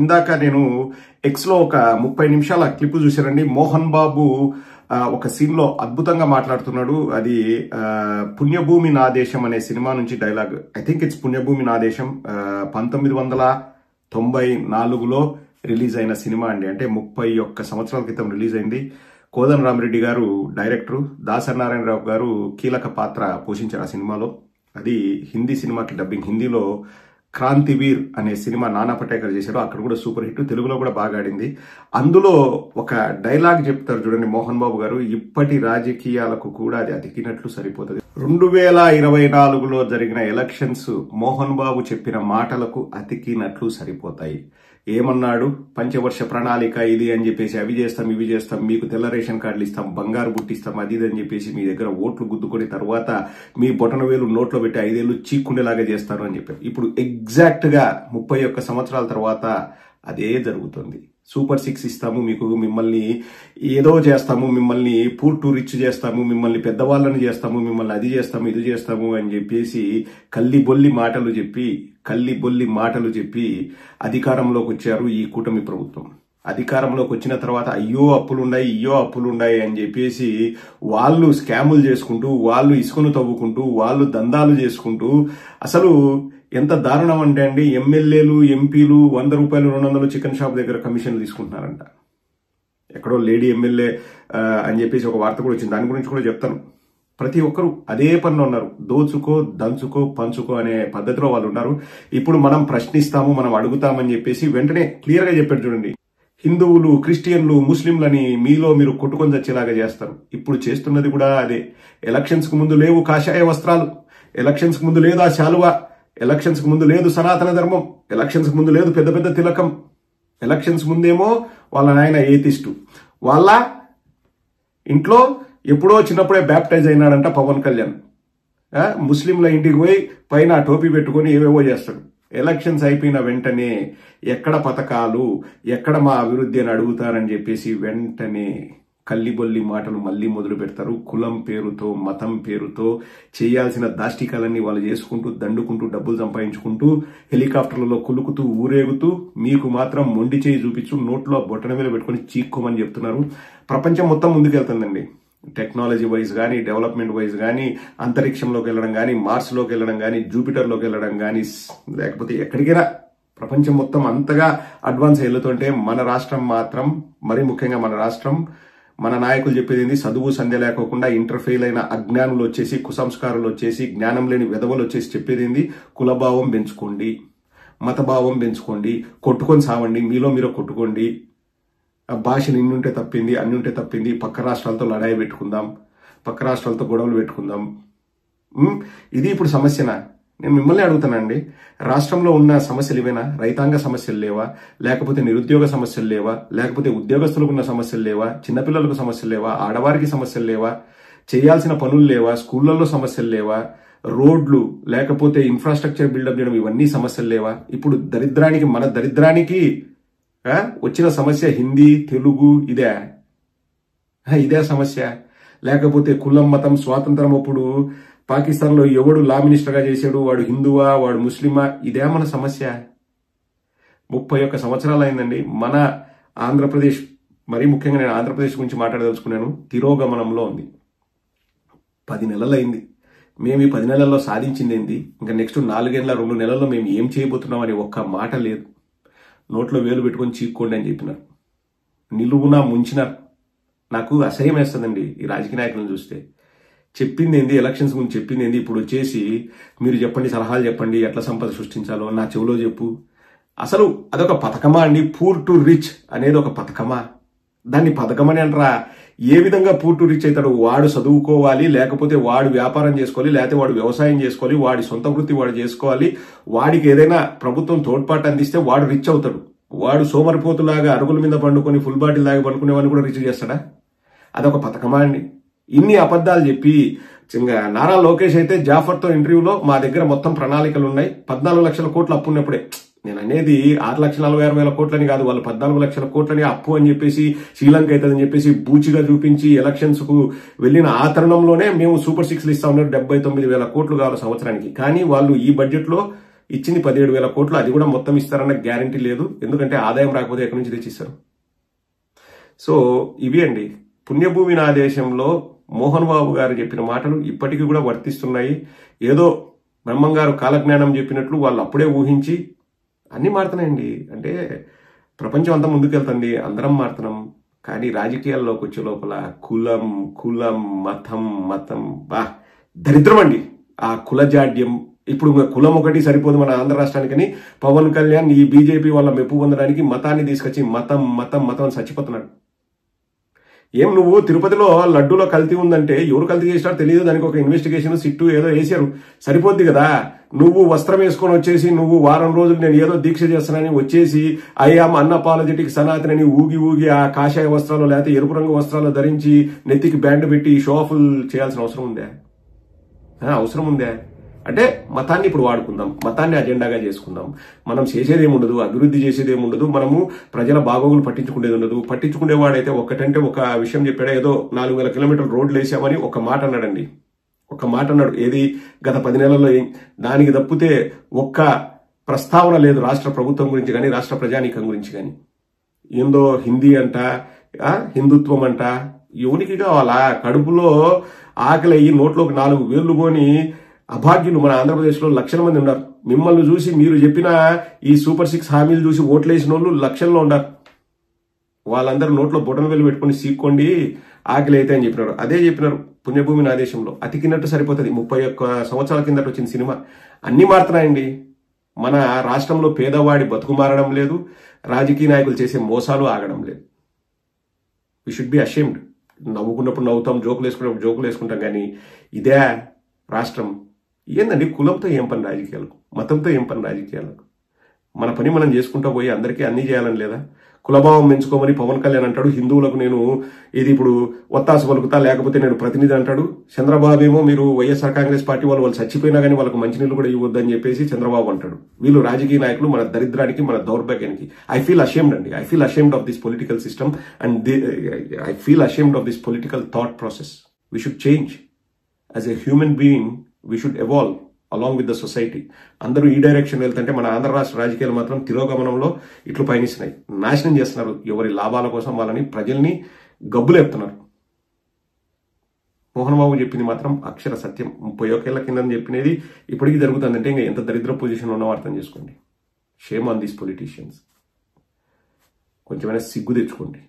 ఇందాక నేను ఎక్స్ లో ఒక 30 నిమిషాల క్లిప్ చూశానండి. మోహన్ బాబు ఒక సీన్ లో అద్భుతంగా మాట్లాడుతున్నాడు. అది పుణ్యభూమి నా దేశం అనే సినిమా నుంచి డైలాగ్. ఐ థింక్ ఇట్స్ పుణ్యభూమి నా దేశం. 1994లో రిలీజ్ అయిన సినిమా అండి. అంటే 31 సంవత్సరాల క్రితం రిలీజ్ అయింది. కోదండరామిరెడ్డి గారు డైరెక్టర్, దాసనారాయణరావు గారు కీలక పాత్ర పోషించారు ఆ సినిమాలో. అది హిందీ సినిమాకి డబ్బింగ్. హిందీలో క్రాంతివీర్ అనే సినిమా నానా పటేకర్ చేశారు. అక్కడ కూడా సూపర్ హిట్, తెలుగులో కూడా బాగా ఆడింది. అందులో ఒక డైలాగ్ చెప్తారు చూడండి మోహన్ బాబు గారు, ఇప్పటి రాజకీయాలకు కూడా అది అతికినట్లు సరిపోతుంది. 2024లో జరిగిన ఎలక్షన్స్ మోహన్ బాబు చెప్పిన మాటలకు అతికినట్లు సరిపోతాయి. ఏమన్నాడు? పంచవర్ష ప్రణాళిక ఇది అని చెప్పేసి, అవి చేస్తాం ఇవి చేస్తాం, మీకు తెల్ల రేషన్ కార్డులు ఇస్తాం, బంగారు బుట్టిస్తాం, అది ఇది అని చెప్పేసి మీ దగ్గర ఓట్లు గుద్దుకొని తర్వాత మీ బొటన వేలు నోట్లో పెట్టి 5 ఏళ్లు చీక్కుండేలాగా చేస్తారు అని చెప్పారు. ఇప్పుడు ఎగ్జాక్ట్ గా 31 సంవత్సరాల తర్వాత అదే జరుగుతుంది. సూపర్ 6 ఇస్తాము మీకు, మిమ్మల్ని ఏదో చేస్తాము, మిమ్మల్ని పూర్ టు రిచ్ చేస్తాము, మిమ్మల్ని పెద్దవాళ్ళని చేస్తాము, మిమ్మల్ని అది చేస్తాము ఇది చేస్తాము అని చెప్పేసి కల్లిబొల్లి మాటలు చెప్పి అధికారంలోకి వచ్చారు ఈ కూటమి ప్రభుత్వం. అధికారంలోకి వచ్చిన తర్వాత అయ్యో అప్పులున్నాయి అని చెప్పేసి వాళ్ళు స్కాములు చేసుకుంటూ, వాళ్ళు ఇసుకను తవ్వుకుంటూ, వాళ్ళు దందాలు చేసుకుంటూ, అసలు ఎంత దారుణం అంటే అండి, ఎమ్మెల్యేలు ఎంపీలు 100 రూపాయలు 200 చికెన్ షాప్ దగ్గర కమిషన్లు తీసుకుంటున్నారంట. ఎక్కడో లేడీ ఎమ్మెల్యే అని చెప్పేసి ఒక వార్త కూడా వచ్చింది, దాని గురించి కూడా చెప్తాను. ప్రతి ఒక్కరు అదే పనిలో ఉన్నారు. దోచుకో దంచుకో పంచుకో అనే పద్ధతిలో వాళ్ళు ఉన్నారు. ఇప్పుడు మనం ప్రశ్నిస్తాము, మనం అడుగుతామని చెప్పేసి వెంటనే క్లియర్ గా చెప్పాడు చూడండి. హిందువులు, క్రిస్టియన్లు, ముస్లింలని మీలో మీరు కొట్టుకొని చచ్చేలాగా చేస్తారు. ఇప్పుడు చేస్తున్నది కూడా అదే. ఎలక్షన్స్ కు ముందు లేవు కాషాయ వస్త్రాలు, ఎలక్షన్స్ కు ముందు లేదు ఆ శాలువా, ఎలక్షన్స్ కు ముందు లేదు సనాతన ధర్మం, ఎలక్షన్స్ కు ముందు లేదు పెద్ద పెద్ద తిలకం, ఎలక్షన్స్ ముందేమో వాళ్ళ నాయన ఏతిస్టు, వాళ్ళ ఇంట్లో ఎప్పుడో చిన్నప్పుడే బ్యాప్టైజ్ అయినాడంట పవన్ కళ్యాణ్. ముస్లింల ఇంటికి పోయి పైన టోపీ పెట్టుకుని ఏవేవో చేస్తాడు. ఎలక్షన్స్ అయిపోయిన వెంటనే ఎక్కడ పథకాలు, ఎక్కడ మా అభివృద్ధి అని అడుగుతారని చెప్పేసి వెంటనే కల్లిబొల్లి మాటలు మళ్లీ మొదలు పెడతారు. కులం పేరుతో, మతం పేరుతో చేయాల్సిన దాష్టికాలన్నీ వాళ్ళు చేసుకుంటూ, దండుకుంటూ, డబ్బులు సంపాదించుకుంటూ, హెలికాప్టర్లలో కులుకుతూ ఊరేగుతూ, మీకు మాత్రం మొండి చేయి చూపించు, నోట్లో బొట్టన మీద పెట్టుకుని చీక్కోమని చెప్తున్నారు. ప్రపంచం మొత్తం ముందుకెళ్తుందండి. టెక్నాలజీ వైజ్ కానీ, డెవలప్మెంట్ వైజ్ కానీ, అంతరిక్షంలోకి వెళ్ళడం కానీ, మార్స్లోకి వెళ్ళడం కానీ, జూపిటర్లోకి వెళ్ళడం కానీ, లేకపోతే ఎక్కడికైనా ప్రపంచం మొత్తం అంతగా అడ్వాన్స్ వెళ్తుంటే మన రాష్ట్రం మాత్రం, మరీ ముఖ్యంగా మన రాష్ట్రం, మన నాయకులు చెప్పేది ఏంది, చదువు సంధ్య లేకోకుండా ఇంటర్ ఫెయిల్ అయిన అజ్ఞానులు వచ్చేసి, కుసంస్కారులు వచ్చేసి, జ్ఞానం లేని విధవలు వచ్చేసి చెప్పేది ఏంది, కులభావం పెంచుకోండి, మతభావం పెంచుకోండి, కొట్టుకొని సావండి, మీలో మీరు కొట్టుకోండి, భాషను ఇన్నుంటే తప్పింది, అన్నుంటే తప్పింది, పక్క రాష్ట్రాలతో లడాయి పెట్టుకుందాం, పక్క రాష్ట్రాలతో గొడవలు పెట్టుకుందాం. ఇది ఇప్పుడు సమస్యనా? నేను మిమ్మల్ని అడుగుతానండి. రాష్ట్రంలో ఉన్న సమస్యలు ఇవేనా? రైతాంగ సమస్యలు లేవా? లేకపోతే నిరుద్యోగ సమస్యలు లేవా? లేకపోతే ఉద్యోగస్తులకు ఉన్న సమస్యలు లేవా? చిన్నపిల్లలకు సమస్యలు లేవా? ఆడవారికి సమస్యలు లేవా? చేయాల్సిన పనులు లేవా? స్కూళ్లలో సమస్యలు లేవా? రోడ్లు లేకపోతే ఇన్ఫ్రాస్ట్రక్చర్ బిల్డప్ చేయడం, ఇవన్నీ సమస్యలు లేవా? ఇప్పుడు దరిద్రానికి, మన దరిద్రానికి వచ్చిన సమస్య హిందీ, తెలుగు, ఇదే సమస్య. లేకపోతే కులం, మతం, స్వాతంత్రం అప్పుడు పాకిస్తాన్లో ఎవడు లా మినిస్టర్గా చేశాడు, వాడు హిందువా, వాడు ముస్లిమా, ఇదే మన సమస్య. 31 సంవత్సరాలు అయిందండి మన ఆంధ్రప్రదేశ్. మరీ ముఖ్యంగా నేను ఆంధ్రప్రదేశ్ గురించి మాట్లాడదలుచుకున్నాను. తిరోగమనంలో ఉంది. 10 నెలలు అయింది. మేము ఈ 10 నెలల్లో సాధించింది ఏంది? ఇంకా నెక్స్ట్ 4 ఏళ్ల 2 నెలల్లో మేము ఏం చేయబోతున్నాం అని ఒక్క మాట లేదు. నోట్లో వేలు పెట్టుకొని చీక్కోండి అని చెప్పినారు. నిలువునా ముంచినారు. నాకు అసహ్యం వేస్తుందండి ఈ రాజకీయ నాయకులను చూస్తే. చెప్పింది ఏంది, ఎలక్షన్స్ గురించి చెప్పింది ఏంది, ఇప్పుడు వచ్చేసి మీరు చెప్పండి, సలహాలు చెప్పండి, ఎట్లా సంపద సృష్టించాలో నా చెవిలో చెప్పు. అసలు అదొక పథకమా అండి? పూర్ టు రిచ్ అనేది ఒక పథకమా? దాన్ని పథకమని అంటారా? ఏ విధంగా పూర్ టు రిచ్ అవుతాడు? వాడు చదువుకోవాలి, లేకపోతే వాడు వ్యాపారం చేసుకోవాలి, లేకపోతే వాడు వ్యవసాయం చేసుకోవాలి, వాడి సొంత వృత్తి వాడు చేసుకోవాలి. వాడికి ఏదైనా ప్రభుత్వం తోడ్పాటు అందిస్తే వాడు రిచ్ అవుతాడు. వాడు సోమరిపోతులాగా అరుగుల మీద పండుకొని ఫుల్ బాటిల్ లాగా పండుకునేవాడిని కూడా రిచ్ చేస్తాడా? అదొక పథకమా అండి? ఇన్ని అబద్ధాలు చెప్పి నారా లోకేష్ అయితే జాఫర్తో ఇంటర్వ్యూలో మా దగ్గర మొత్తం ప్రణాళికలు ఉన్నాయి, 14 లక్షల కోట్లు అప్పు ఉన్నప్పుడే, నేను అనేది 6,46,000 కోట్లని కాదు, వాళ్ళు 14 లక్షల కోట్లని అప్పు అని చెప్పేసి శ్రీలంక అవుతుందని చెప్పేసి బూచిగా చూపించి ఎలక్షన్స్ కు వెళ్లిన ఆ తరుణంలోనే మేము సూపర్ 6లు ఇస్తా ఉన్నారు, 79,000 కోట్లు కావాలి సంవత్సరానికి. కానీ వాళ్ళు ఈ బడ్జెట్ లో ఇచ్చింది 17,000 కోట్లు, అది కూడా మొత్తం ఇస్తారన్న గ్యారంటీ లేదు. ఎందుకంటే ఆదాయం రాకపోతే ఎక్కడి నుంచి తెచ్చిస్తారు. సో ఇవి అండి పుణ్యభూమి నా దేశంలో మోహన్ బాబు గారు చెప్పిన మాటలు ఇప్పటికీ కూడా వర్తిస్తున్నాయి. ఏదో బ్రహ్మం గారు కాలజ్ఞానం చెప్పినట్లు వాళ్ళు అప్పుడే ఊహించి అన్నీ మారుతున్నాయండి. అంటే ప్రపంచం అంతా ముందుకెళ్తుంది, అందరం మారుతున్నాం. కానీ రాజకీయాల్లోకి వచ్చే లోపల కులం కులం మతం మతం దరిద్రం అండి. ఆ కులజాడ్యం ఇప్పుడు కులం ఒకటి సరిపోదు మన ఆంధ్ర రాష్ట్రానికని పవన్ కళ్యాణ్ ఈ బీజేపీ వాళ్ళ మెప్పు పొందడానికి మతాన్ని తీసుకొచ్చి మతం మతం మతం చచ్చిపోతున్నాడు. ఏం నువ్వు తిరుపతిలో లడ్డూలో కల్తీ ఉందంటే ఎవరు కల్తీ చేసినారో తెలియదు, దానికి ఒక ఇన్వెస్టిగేషన్ సిట్టు ఏదో వేసారు, సరిపోద్ది కదా. నువ్వు వస్త్రం వేసుకొని వచ్చేసి నువ్వు వారం రోజులు నేను ఏదో దీక్ష చేస్తానని వచ్చేసి ఐఆమ్ అన్అపాలజెటిక్ సనాతనని ఊగి ఊగి ఆ కాషాయ వస్త్రాలు లేకపోతే ఎరుపు రంగు వస్త్రాలు ధరించి నెత్తికి బ్యాండ్ పెట్టి షోఫుల్ చేయాల్సిన అవసరం ఉందా? అవసరం ఉందా? అంటే మతాన్ని ఇప్పుడు వాడుకుందాం, మతాన్ని అజెండాగా చేసుకుందాం. మనం చేసేదేముండదు, అభివృద్ధి చేసేదేముండదు, మనము ప్రజల బాగోగులు పట్టించుకునేది ఉండదు. పట్టించుకునేవాడైతే ఒక్కటంటే ఒక విషయం చెప్పాడు, ఏదో 4,000 కిలోమీటర్లు రోడ్లు వేసామని ఒక మాట అన్నాడండి. ఒక మాట అన్నాడు. ఏది గత 10 నెలల్లో దానికి తప్పితే ఒక్క ప్రస్తావన లేదు రాష్ట్ర ప్రభుత్వం గురించి కానీ రాష్ట్ర ప్రజానీకం గురించి కానీ. ఏందో హిందీ అంట, హిందుత్వం అంట, యువనికి కావాలా? కడుపులో ఆకలి అయ్యి నోట్లోకి 4 వేళ్లు కొని అభాగ్యులు మన ఆంధ్రప్రదేశ్లో లక్షల మంది ఉన్నారు. మిమ్మల్ని చూసి మీరు చెప్పిన ఈ సూపర్ 6 హామీలు చూసి ఓట్లేసిన వాళ్ళు లక్షల్లో ఉన్నారు. వాళ్ళందరూ నోట్లో బొటన వేలు పెట్టుకుని సీక్కోండి ఆకలి అయితే అని చెప్పినారు. అదే చెప్పినారు పుణ్యభూమి నా దేశంలో. అతికినట్టు సరిపోతుంది. 31 సంవత్సరాల కిందట వచ్చిన సినిమా. అన్ని మారుతున్నాయండి. మన రాష్ట్రంలో పేదవాడి బతుకు మారడం లేదు, రాజకీయ నాయకులు చేసే మోసాలు ఆగడం లేదు. We should be ashamed. నవ్వుకున్నప్పుడు నవ్వుతాం, జోకులు వేసుకున్నప్పుడు జోకులు వేసుకుంటాం. కానీ ఇదే రాష్ట్రం. ఏందండి కులంతో ఏం పని రాజకీయాలకు, మతంతో ఏం పని రాజకీయాలకు? మన పని మనం చేసుకుంటూ పోయి అందరికీ అన్ని చేయాలని లేదా? కులభావం పెంచుకోమని పవన్ కళ్యాణ్ అంటాడు, హిందువులకు నేను ఇది ఇప్పుడు ఒత్తాసు పలుకుతా లేకపోతే నేను ప్రతినిధి అంటాడు. చంద్రబాబు ఏమో మీరు వైఎస్ఆర్ కాంగ్రెస్ పార్టీ వాళ్ళు చచ్చిపోయినా కానీ వాళ్ళకు మంచినీళ్ళు కూడా ఇవ్వద్దని చెప్పేసి చంద్రబాబు అంటాడు. వీళ్ళు రాజకీయ నాయకులు మన దరిద్రానికి మన దౌర్భాగ్యానికి. ఐ ఫీల్ అషేమ్డ్ అండి. I feel ashamed of this political system and I feel ashamed of this political thought process. We should change. As a human being we should evolve along with the society. అందరూ ఈ direction వెళ్తుంటే మన ఆంధ్ర రాష్ట్ర రాజకీయాలు మాత్రం తిరోగమనంలో ఇట్లు పయనిస్తున్నాయి. నాశనం చేస్తున్నారు. ఎవరి లాభాల కోసం వాళ్ళని ప్రజల్ని గబ్బులేపుతున్నారు. మోహన్ బాబు చెప్పింది మాత్రం అక్షర సత్యం. 31 ఏళ్ల కింద చెప్పినది ఇప్పటికీ జరుగుతుందంటే ఇంకా ఎంత దరిద్ర పొజిషన్ ఉన్నో అర్థం చేసుకోండి. Shame on these politicians. కొంచెమైనా సిగ్గు తెచ్చుకోండి.